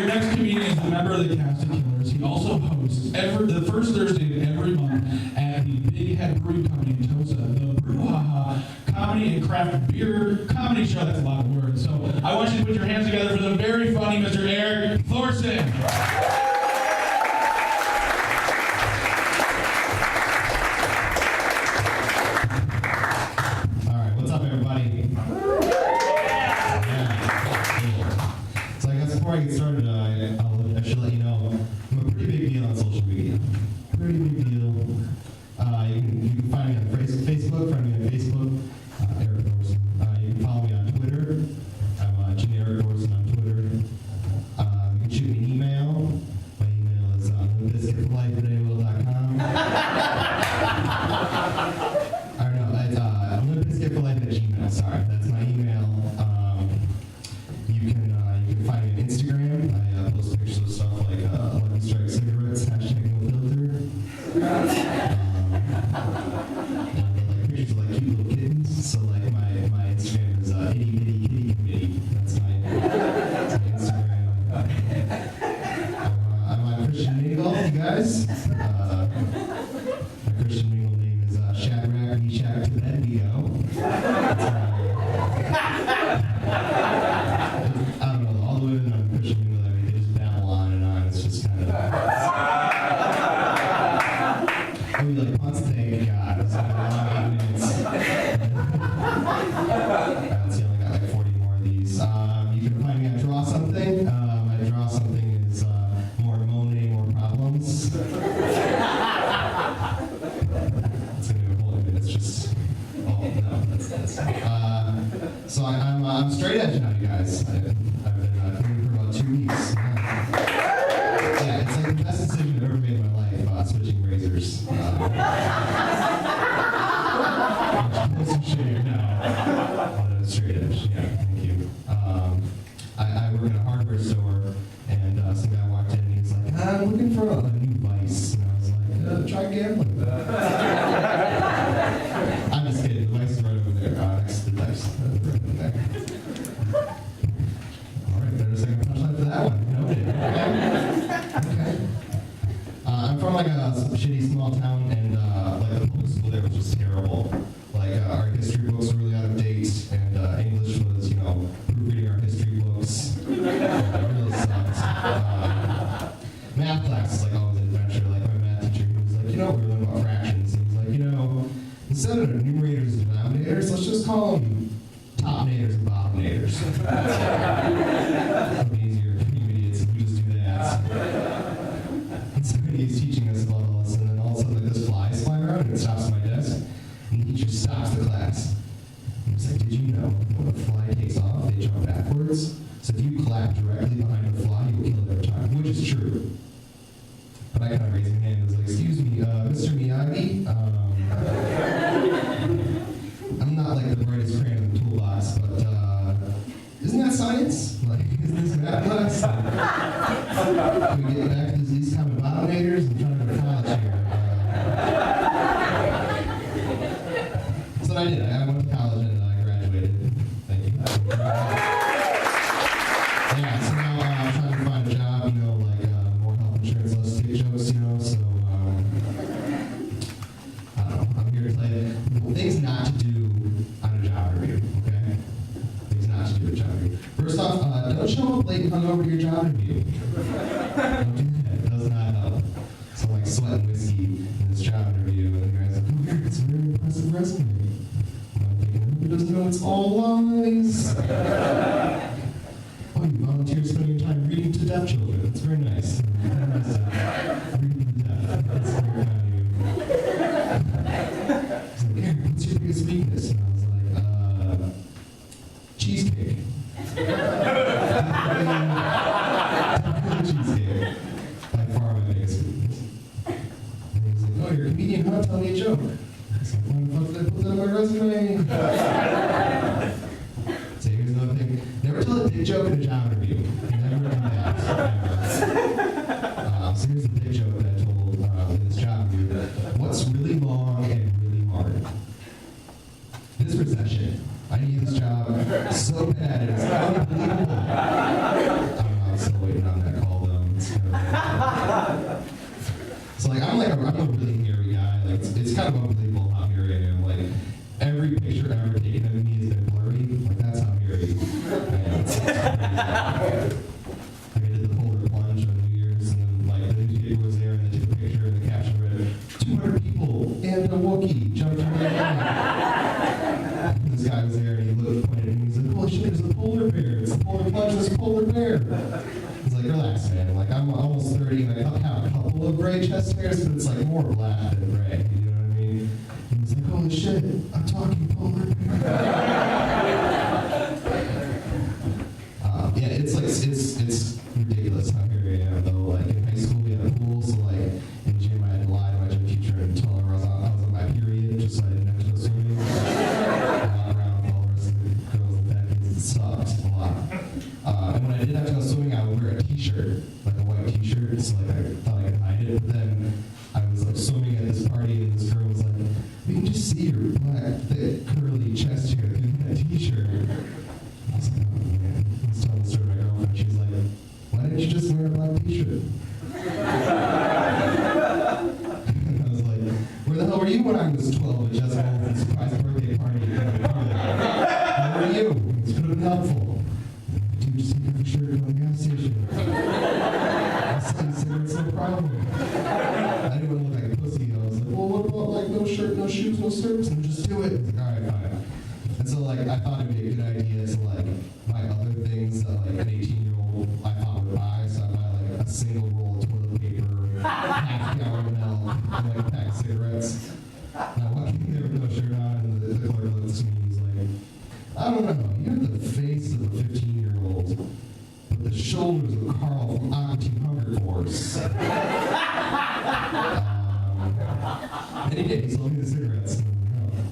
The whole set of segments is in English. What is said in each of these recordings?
next comedian is a member of the cast of Killers. He also hosts the first Thursday of every month at the Big Head Brewing Company in Tosa, the Brouhaha Comedy and Craft Beer Comedy Show. That's a lot of words. So I want you to put your hands together for the very funny Mr. Eric Thorson. Before I get started, I should let you know I'm a pretty big deal on social media. Pretty big deal. You can find me on Facebook. Find me on Facebook, Eric Thorson. You can follow me on Twitter. I'm generic Thorson on Twitter. You can shoot me an email. My email is limbiscuitforlife@AOL.com. Or no, it's limbiscuitforlife@gmail. Sorry, that's my email. You can find me on Instagram. I post pictures of stuff like Lucky Strike cigarettes, #NoFilter. And like pictures of like cute little kittens. So like my Instagram is Itty Bitty Kitty Committee. That's my Instagram. I'm on Christian Mingle, you guys. My Christian Mingle name is Shadrach Meshach Abednego. I don't know, all the women on Christian Mingle, I mean, they just babble on and on. It's just kind of. I mean, like, once thank God. It's like a long 8 minutes. Alright, let's see, I only got like 40 more of these. You can find me on Draw Something. My Draw Something is more Monet, more problems. It's gonna be a whole minute. It's just. Oh, no, that's. So I'm straight edge now, you guys. I've been cleaning for about 2 weeks. Yeah, it's like the best decision I've ever made in my life, switching razors. Close to shave now. Straight edge, yeah, thank you. I work in a hardware store, and some guy walked in and he was like, I'm looking for a new vice. And I was like, try gambling. I'm just kidding, the vice is right over there. Next to the dice. Alright, better second punchline for that one. Noted. Okay. I'm from like a shitty small town, and like the public school there was just terrible. Like our history books were really out of date, and English was, proofreading our history books. It really sucked. Math class is like always an adventure. Like my math teacher, he was like, we were learning about fractions. He was like, instead of numerators and denominators, let's just call them topnators and bottomnators. It'll be easier for you idiots if we just do that. And so he's teaching us about all this, and then all of a sudden like this flies fly around and it stops at my desk, and the teacher stops the class. And he's like, did you know when a fly takes off, they jump backwards? So if you clap directly behind a fly, you'll kill it every time, which is true. But I kind of raised my hand and was like, excuse me, Mr. Miyagi? I'm not like the brightest crayon in the toolbox, but isn't that science? Like, isn't this math class? Can we get back to these common denominators? I'm trying to go to college here. So I did. I went to college and I graduated. Thank you. Yeah, so now I'm trying to find a job, like more health insurance, less dick jokes, so I don't know. I'm here to tell you things not to do on a job interview, okay? Things not to do at a job interview. First off, don't show up late and hungover to your job interview. Don't do that. It does not help. So like sweating whiskey in this job interview, and the guy's like, oh, here, it's a very impressive resume. And I'm thinking, who doesn't know it's all lies? Oh, you volunteer spending your time reading to deaf children. That's very nice. Very nice. Reading to deaf. That's very kind of you. He's like, Eric, what's your biggest weakness? And I was like, cheesecake. Cheesecake. By far my biggest weakness. And he's like, oh, you're a comedian, huh? Tell me a joke. I was like, why the fuck did I put that on my resume? So here's another thing. Never tell a dick joke in a job interview. Never do that. Never. So here's the dick joke that I told in this job interview. What's really long and really hard? This I'm a really hairy guy. Like, it's kind of unbelievable how hairy I am. Like, every picture ever taken of me has been blurry. Like, that's how hairy I am. It's crazy. Like, I did the polar plunge on New Year's, and then, like, the newspaper was there, and they took a picture, and the caption read, 200 people and a Wookiee jumped into the air. This guy was there, and he looked, pointed at me, he's like, holy shit, it's a polar bear. It's a polar plunge, it's a polar bear. He's like, relax, man. Like, I'm almost 30, and I have a couple of gray chest hairs, but it's like more black than gray. You know what I mean? And he's like, holy shit, I'm talking polar bear. Yeah, it's like, it's ridiculous how hairy I am, though. Like, in high school, we had a pool, so like, in gym, I had to lie to my gym teacher and tell her I was on my period, just so I didn't have to go swimming. Walk around with all the rest of the girls and fat kids. It sucked a lot. And when I did have to go swimming, I would wear a t-shirt, like a white t-shirt, so like I thought I could hide it. But then I was like swimming at this party, and this girl was like, "We can just see your black, thick, curly chest hair through that t-shirt." I was like, "Oh man." I was telling the story to my girlfriend. She's like, "Why didn't you just wear a black t-shirt?" And I was like, "Where the hell were you when I was 12 at Jessica Wolf's surprise birthday party?" Where were you? This could have been helpful. Dude, just take off your shirt and go to the gas station. I'll sell you cigarettes, no problem. I didn't want to look like a pussy. I was like, well, what about like no shirt, no shoes, no socks? And just do it. I was like, all right, fine. And so like, I thought it'd be a good idea to like buy other things that like an 18-year-old I thought would buy. So I buy like a single roll of toilet paper, half-gallon of milk, and like a pack of cigarettes. And I walked in there with no shirt on, and the clerk looks at me and he's like, I don't know, you have the face of a 15-year-old, but the shoulders of Carl from Aqua Teen Hunger Force. And he did, he sold me the cigarettes. And I'm like,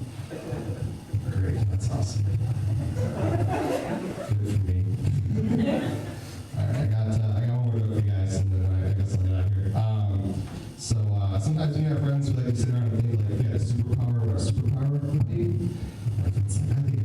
oh, great, that's awesome. Good for me. Alright, I got one more to go for you guys, and then I guess I'll get out of here. Sometimes when you have friends who like to sit around and think like if you had a superpower, what a superpower would be. Like, it's like, I think